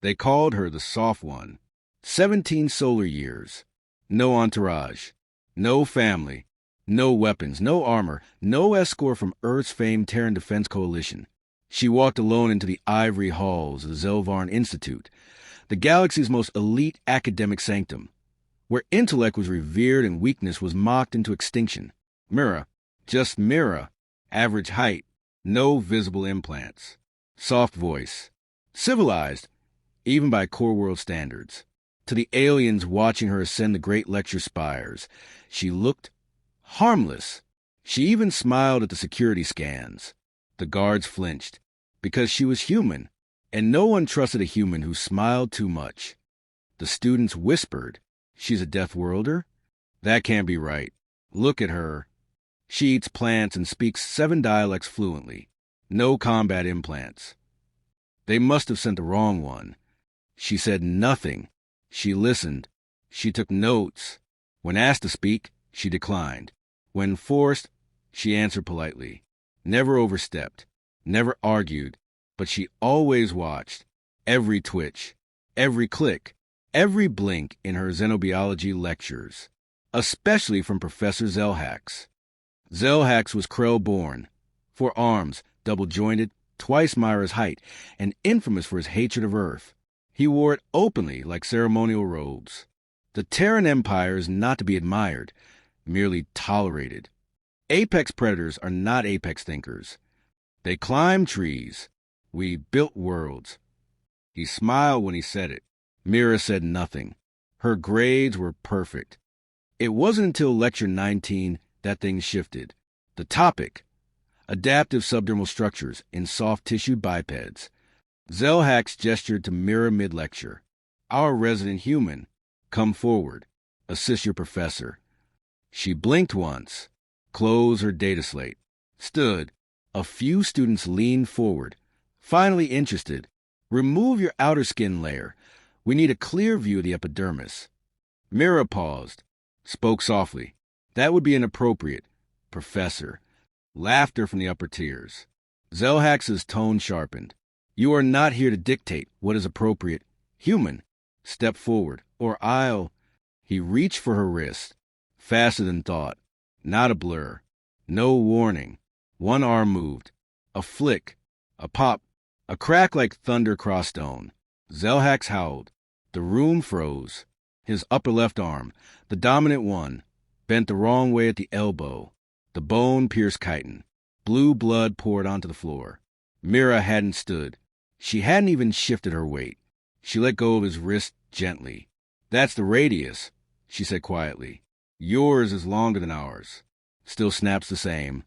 They called her the soft one. 17 solar years. No entourage. No family. No weapons. No armor. No escort from Earth's famed Terran Defense Coalition. She walked alone into the ivory halls of the Zelvarn Institute, the galaxy's most elite academic sanctum, where intellect was revered and weakness was mocked into extinction. Mira, just Mira, average height, no visible implants, soft voice, civilized, even by core world standards. To the aliens watching her ascend the great lecture spires, she looked harmless. She even smiled at the security scans. The guards flinched, because she was human, and no one trusted a human who smiled too much. The students whispered, "She's a Deathworlder? That can't be right. Look at her. She eats plants and speaks 7 dialects fluently. No combat implants. They must have sent the wrong one." She said nothing. She listened. She took notes. When asked to speak, she declined. When forced, she answered politely. Never overstepped. Never argued. But she always watched. Every twitch. Every click. Every blink in her xenobiology lectures. Especially from Professor Zelhax. Zelhax was Krell-born. 4 arms, double-jointed, twice Myra's height, and infamous for his hatred of Earth. He wore it openly like ceremonial robes. The Terran Empire is not to be admired, merely tolerated. Apex predators are not apex thinkers. They climb trees. We built worlds. He smiled when he said it. Mira said nothing. Her grades were perfect. It wasn't until Lecture 19 that things shifted. The topic: adaptive subdermal structures in soft-tissued bipeds. Zelhax gestured to Mira mid-lecture. "Our resident human. Come forward. Assist your professor." She blinked once, closed her data slate, stood. A few students leaned forward, finally interested. "Remove your outer skin layer. We need a clear view of the epidermis." Mira paused, spoke softly. "That would be inappropriate, Professor." Laughter from the upper tiers. Zelhax's tone sharpened. "You are not here to dictate what is appropriate. Human, step forward, or I'll—" He reached for her wrist, faster than thought. Not a blur. No warning. One arm moved. A flick. A pop. A crack like thunder crossed stone. Zelhax howled. The room froze. His upper left arm, the dominant one, bent the wrong way at the elbow. The bone pierced chitin. Blue blood poured onto the floor. Mira hadn't stood. She hadn't even shifted her weight. She let go of his wrist gently. "That's the radius," she said quietly. "Yours is longer than ours. Still snaps the same."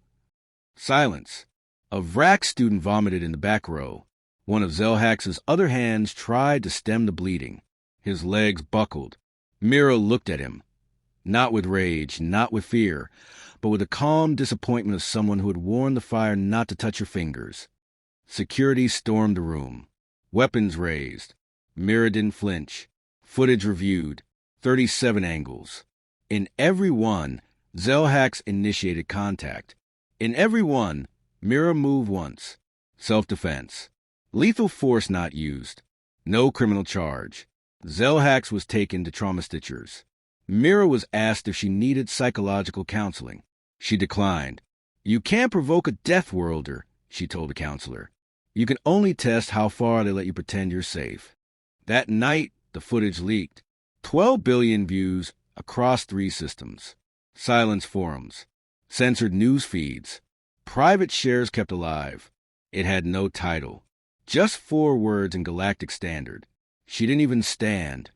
Silence. A Vrac student vomited in the back row. One of Zelhax's other hands tried to stem the bleeding. His legs buckled. Mira looked at him. Not with rage, not with fear, but with the calm disappointment of someone who had warned the fire not to touch her fingers. Security stormed the room. Weapons raised. Mira didn't flinch. Footage reviewed. 37 angles. In every one, Zelhax initiated contact. In every one, Mira moved once. Self-defense. Lethal force not used. No criminal charge. Zelhax was taken to trauma stitchers. Mira was asked if she needed psychological counseling. She declined. "You can't provoke a Deathworlder," she told the counselor. "You can only test how far they let you pretend you're safe." That night, the footage leaked. 12 billion views across 3 systems. Silence forums. Censored news feeds. Private shares kept alive. It had no title. Just 4 words in Galactic Standard. She didn't even stand.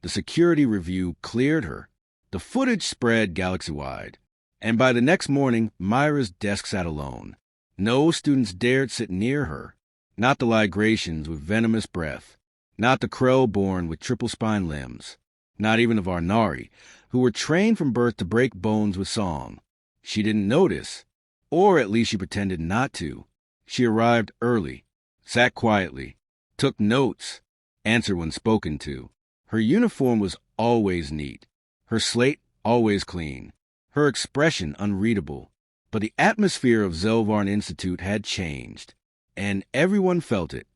The security review cleared her. The footage spread galaxy-wide. And by the next morning, Myra's desk sat alone. No students dared sit near her. Not the Ligrations with venomous breath. Not the Krell-born with triple-spine limbs. Not even the Varnari, who were trained from birth to break bones with song. She didn't notice. Or at least she pretended not to. She arrived early, sat quietly, took notes, answered when spoken to. Her uniform was always neat. Her slate always clean. Her expression unreadable. But the atmosphere of Zelvarn Institute had changed, and everyone felt it.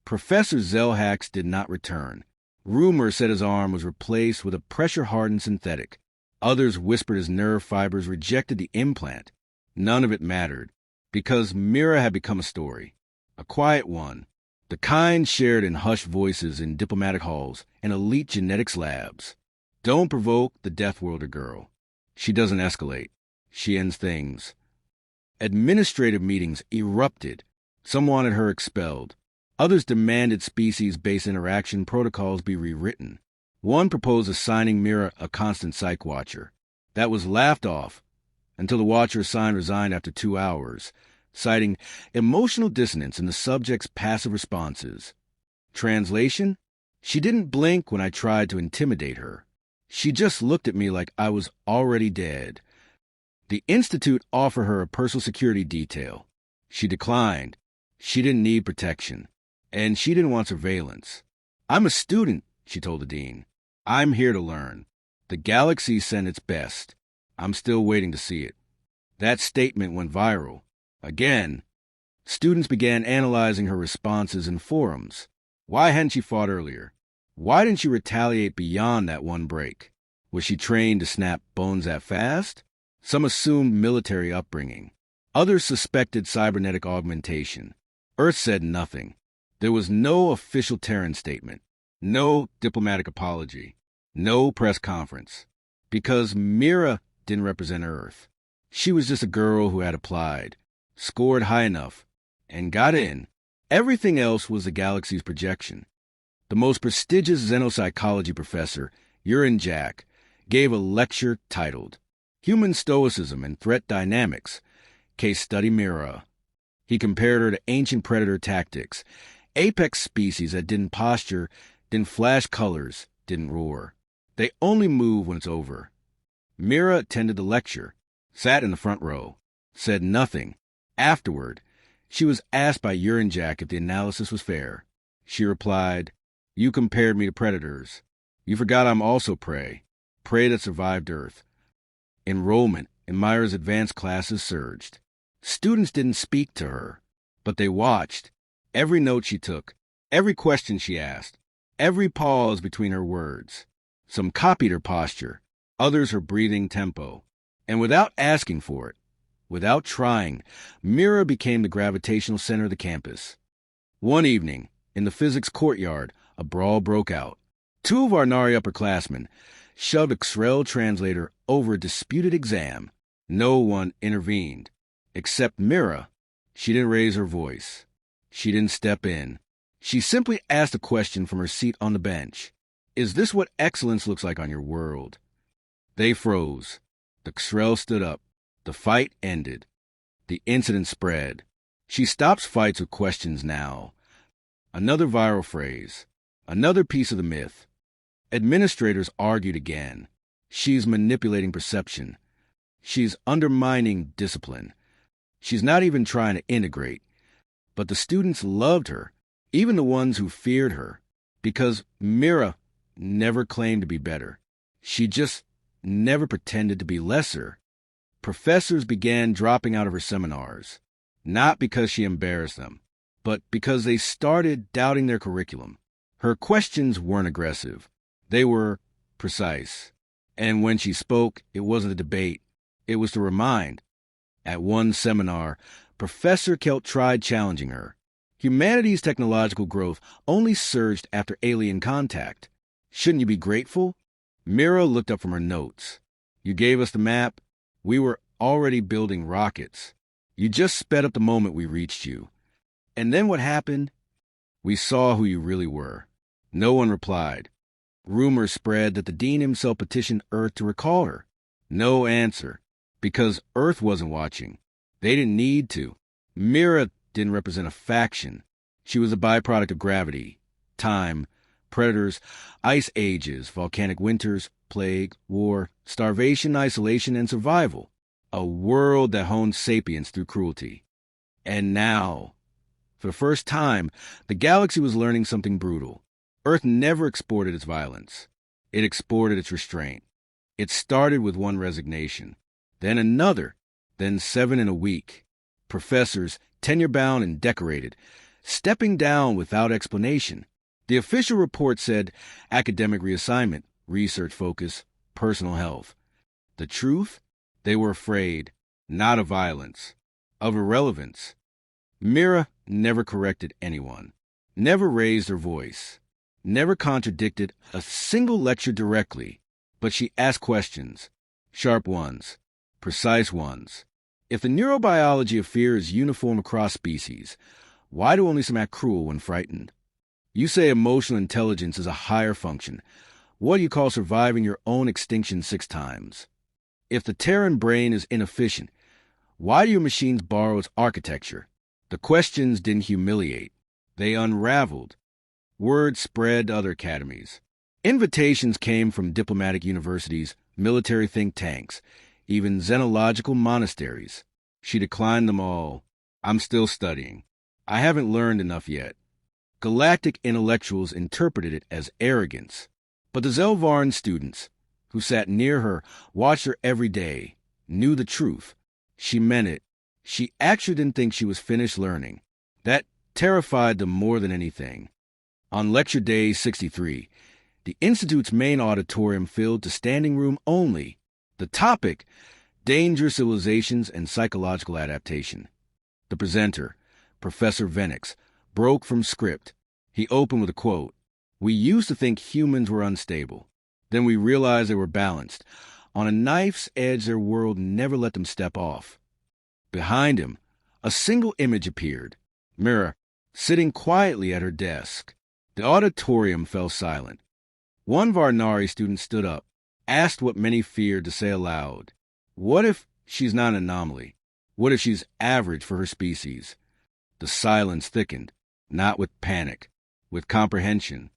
Professor Zelhax did not return. Rumor said his arm was replaced with a pressure-hardened synthetic. Others whispered his nerve fibers rejected the implant. None of it mattered, because Mira had become a story. A quiet one. The kind shared in hushed voices in diplomatic halls and elite genetics labs. Don't provoke the Deathworlder girl. She doesn't escalate. She ends things. Administrative meetings erupted. Some wanted her expelled. Others demanded species-based interaction protocols be rewritten. One proposed assigning Mira a constant psych watcher. That was laughed off until the watcher assigned resigned after 2 hours, citing emotional dissonance in the subject's passive responses. Translation? She didn't blink when I tried to intimidate her. She just looked at me like I was already dead. The Institute offered her a personal security detail. She declined. She didn't need protection. And she didn't want surveillance. I'm a student, she told the dean. I'm here to learn. The galaxy sent its best. I'm still waiting to see it. That statement went viral. Again, students began analyzing her responses in forums. Why hadn't she fought earlier? Why didn't she retaliate beyond that one break? Was she trained to snap bones that fast? Some assumed military upbringing. Others suspected cybernetic augmentation. Earth said nothing. There was no official Terran statement, no diplomatic apology, no press conference, because Mira didn't represent Earth. She was just a girl who had applied, scored high enough, and got in. Everything else was the galaxy's projection. The most prestigious xenopsychology professor, Urin Jack, gave a lecture titled Human Stoicism and Threat Dynamics, Case Study Mira. He compared her to ancient predator tactics, apex species that didn't posture, didn't flash colors, didn't roar. They only move when it's over. Mira attended the lecture, sat in the front row, said nothing. Afterward, she was asked by Urin Jack if the analysis was fair. She replied, "You compared me to predators. You forgot I'm also prey that survived Earth." Enrollment in Myra's advanced classes surged. Students didn't speak to her, but they watched. Every note she took, every question she asked, every pause between her words. Some copied her posture, others her breathing tempo. And without asking for it, without trying, Mira became the gravitational center of the campus. One evening, in the physics courtyard, a brawl broke out. 2 of our Nari upperclassmen shoved a XREL translator over a disputed exam. No one intervened, except Mira. She didn't raise her voice. She didn't step in. She simply asked a question from her seat on the bench. Is this what excellence looks like on your world? They froze. The XREL stood up. The fight ended. The incident spread. She stops fights with questions now. Another viral phrase. Another piece of the myth. Administrators argued again. She's manipulating perception. She's undermining discipline. She's not even trying to integrate. But the students loved her, even the ones who feared her, because Mira never claimed to be better. She just never pretended to be lesser. Professors began dropping out of her seminars, not because she embarrassed them, but because they started doubting their curriculum. Her questions weren't aggressive. They were precise. And when she spoke, it wasn't a debate. It was to remind. At one seminar, Professor Kelt tried challenging her. Humanity's technological growth only surged after alien contact. Shouldn't you be grateful? Mira looked up from her notes. You gave us the map. We were already building rockets. You just sped up the moment we reached you. And then what happened? We saw who you really were. No one replied. Rumors spread that the dean himself petitioned Earth to recall her. No answer, because Earth wasn't watching. They didn't need to. Mira didn't represent a faction. She was a byproduct of gravity, time, predators, ice ages, volcanic winters, plague, war, starvation, isolation, and survival. A world that honed sapience through cruelty. And now, for the first time, the galaxy was learning something brutal. Earth never exported its violence. It exported its restraint. It started with one resignation, then another, then 7 in a week. Professors, tenure-bound and decorated, stepping down without explanation. The official report said academic reassignment, research focus, personal health. The truth? They were afraid, not of violence, of irrelevance. Mira never corrected anyone, never raised her voice, never contradicted a single lecture directly, but she asked questions, sharp ones, precise ones. If the neurobiology of fear is uniform across species, why do only some act cruel when frightened? You say emotional intelligence is a higher function. What do you call surviving your own extinction 6 times? If the Terran brain is inefficient, why do your machines borrow its architecture? The questions didn't humiliate. They unraveled. Word spread to other academies. Invitations came from diplomatic universities, military think tanks, even xenological monasteries. She declined them all. I'm still studying. I haven't learned enough yet. Galactic intellectuals interpreted it as arrogance. But the Zelvarn students, who sat near her, watched her every day, knew the truth. She meant it. She actually didn't think she was finished learning. That terrified them more than anything. On lecture day 63, the Institute's main auditorium filled to standing room only. The topic, dangerous civilizations and psychological adaptation. The presenter, Professor Venix, broke from script. He opened with a quote. We used to think humans were unstable. Then we realized they were balanced. On a knife's edge, their world never let them step off. Behind him, a single image appeared. Mira, sitting quietly at her desk. The auditorium fell silent. One Varnari student stood up, asked what many feared to say aloud. What if she's not an anomaly? What if she's average for her species? The silence thickened, not with panic, with comprehension.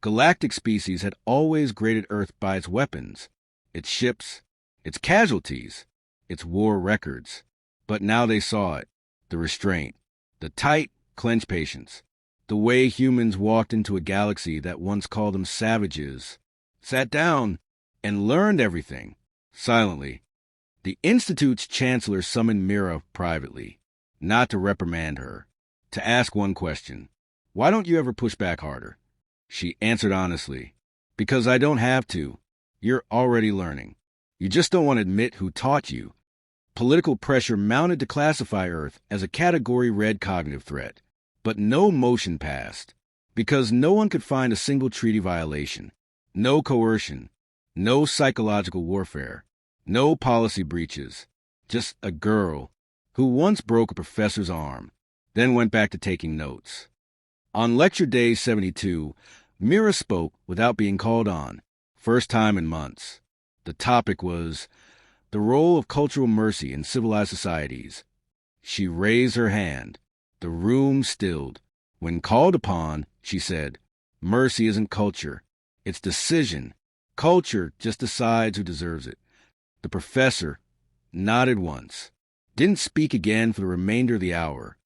Galactic species had always graded Earth by its weapons, its ships, its casualties, its war records. But now they saw it, the restraint, the tight, clenched patience, the way humans walked into a galaxy that once called them savages, sat down, and learned everything, silently. The Institute's chancellor summoned Mira privately, not to reprimand her, to ask one question. Why don't you ever push back harder? She answered honestly, because I don't have to. You're already learning. You just don't want to admit who taught you. Political pressure mounted to classify Earth as a Category Red cognitive threat, but no motion passed, because no one could find a single treaty violation, no coercion, no psychological warfare, no policy breaches, just a girl who once broke a professor's arm, then went back to taking notes. On lecture day 72, Mira spoke without being called on, first time in months. The topic was the role of cultural mercy in civilized societies. She raised her hand. The room stilled. When called upon, she said, mercy isn't culture. It's decision. Culture just decides who deserves it. The professor nodded once, didn't speak again for the remainder of the hour.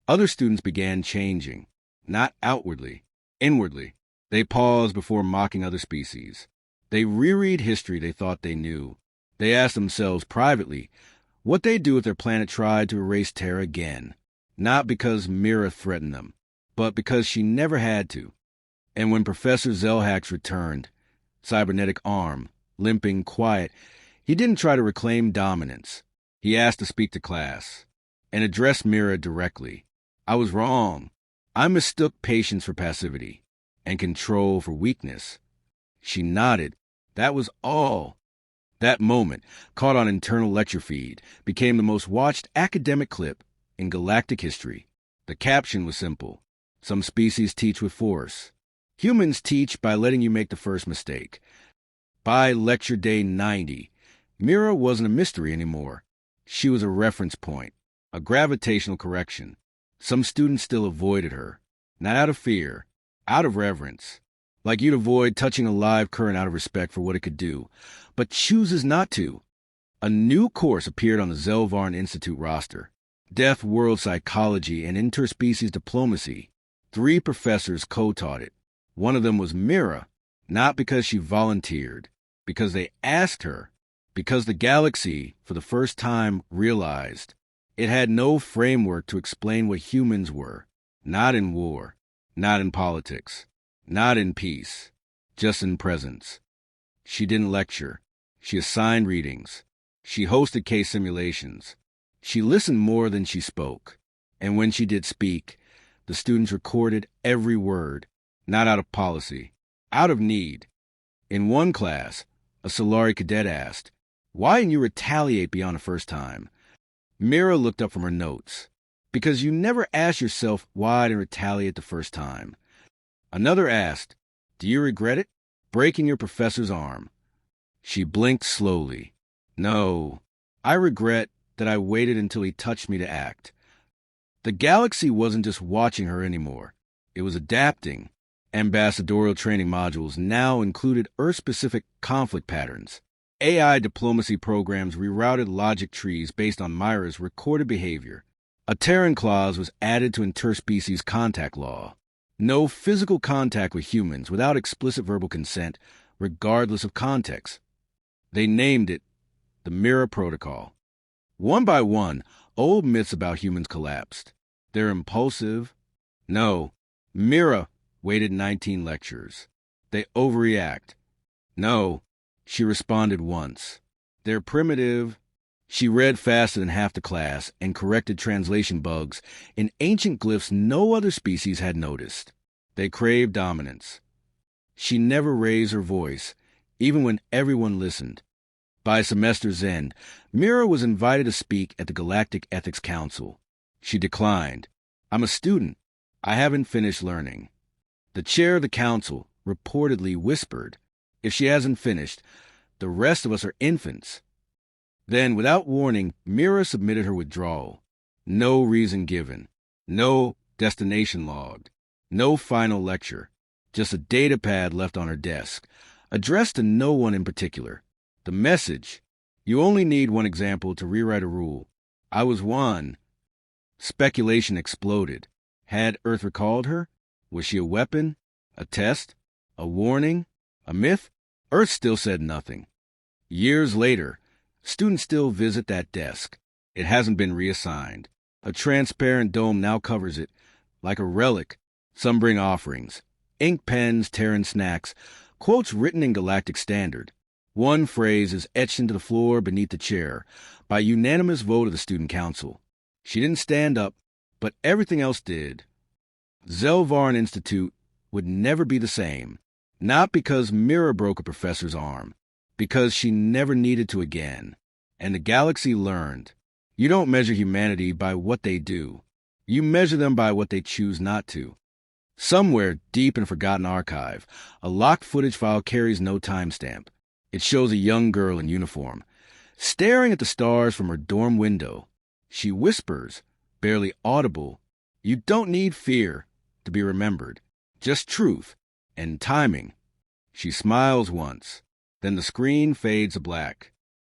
Other students began changing, not outwardly, inwardly. They paused before mocking other species. They reread history they thought they knew. They asked themselves privately what they'd do if their planet tried to erase Terra again, not because Mira threatened them, but because she never had to. And when Professor Zelhax returned, cybernetic arm, limping, quiet, he didn't try to reclaim dominance. He asked to speak to class and addressed Mira directly. I was wrong. I mistook patience for passivity and control for weakness. She nodded. That was all. That moment, caught on internal lecture feed, became the most watched academic clip in galactic history. The caption was simple. Some species teach with force. Humans teach by letting you make the first mistake. By lecture day 90, Mira wasn't a mystery anymore. She was a reference point, a gravitational correction. Some students still avoided her, not out of fear, out of reverence. Like you'd avoid touching a live current out of respect for what it could do, but chooses not to. A new course appeared on the Zelvarn Institute roster. Deathworld Psychology and Interspecies Diplomacy. 3 professors co-taught it. One of them was Mira, not because she volunteered, because they asked her, because the galaxy, for the first time, realized it had no framework to explain what humans were, Not in war, not in politics, not in peace, just in presence. She didn't lecture. She assigned readings. She hosted case simulations. She listened more than she spoke. And when she did speak, the students recorded every word, not out of policy, out of need. In one class, a Solari cadet asked, "Why didn't you retaliate beyond the first time?" Mira looked up from her notes. "Because you never asked yourself why I didn't retaliate the first time." Another asked, "Do you regret it? Breaking your professor's arm?" She blinked slowly. "No, I regret that I waited until he touched me to act." The galaxy wasn't just watching her anymore. It was adapting. Ambassadorial training modules now included Earth-specific conflict patterns. AI diplomacy programs rerouted logic trees based on Myra's recorded behavior. A Terran clause was added to interspecies contact law. No physical contact with humans without explicit verbal consent, regardless of context. They named it the Mira Protocol. One by one, old myths about humans collapsed. They're impulsive. No, Mira waited 19 lectures. They overreact. No, she responded once. They're primitive. She read faster than half the class and corrected translation bugs in ancient glyphs no other species had noticed. They crave dominance. She never raised her voice, even when everyone listened. By semester's end, Mira was invited to speak at the Galactic Ethics Council. She declined. "I'm a student. I haven't finished learning." The chair of the council reportedly whispered, "If she hasn't finished, the rest of us are infants." Then, without warning, Mira submitted her withdrawal. No reason given. No destination logged. No final lecture. Just a data pad left on her desk, addressed to no one in particular. The message: "You only need one example to rewrite a rule. I was one." Speculation exploded. Had Earth recalled her? Was she a weapon? A test? A warning? A myth? Earth still said nothing. Years later, students still visit that desk. It hasn't been reassigned. A transparent dome now covers it, like a relic. Some bring offerings. Ink pens, Terran snacks, quotes written in Galactic Standard. One phrase is etched into the floor beneath the chair by unanimous vote of the student council. She didn't stand up, but everything else did. Zelvarn Institute would never be the same. Not because Mira broke a professor's arm, because she never needed to again. And the galaxy learned. You don't measure humanity by what they do. You measure them by what they choose not to. Somewhere deep in a forgotten archive, a locked footage file carries no timestamp. It shows a young girl in uniform, staring at the stars from her dorm window. She whispers, barely audible, "You don't need fear to be remembered, just truth and timing." She smiles once, then the screen fades to black.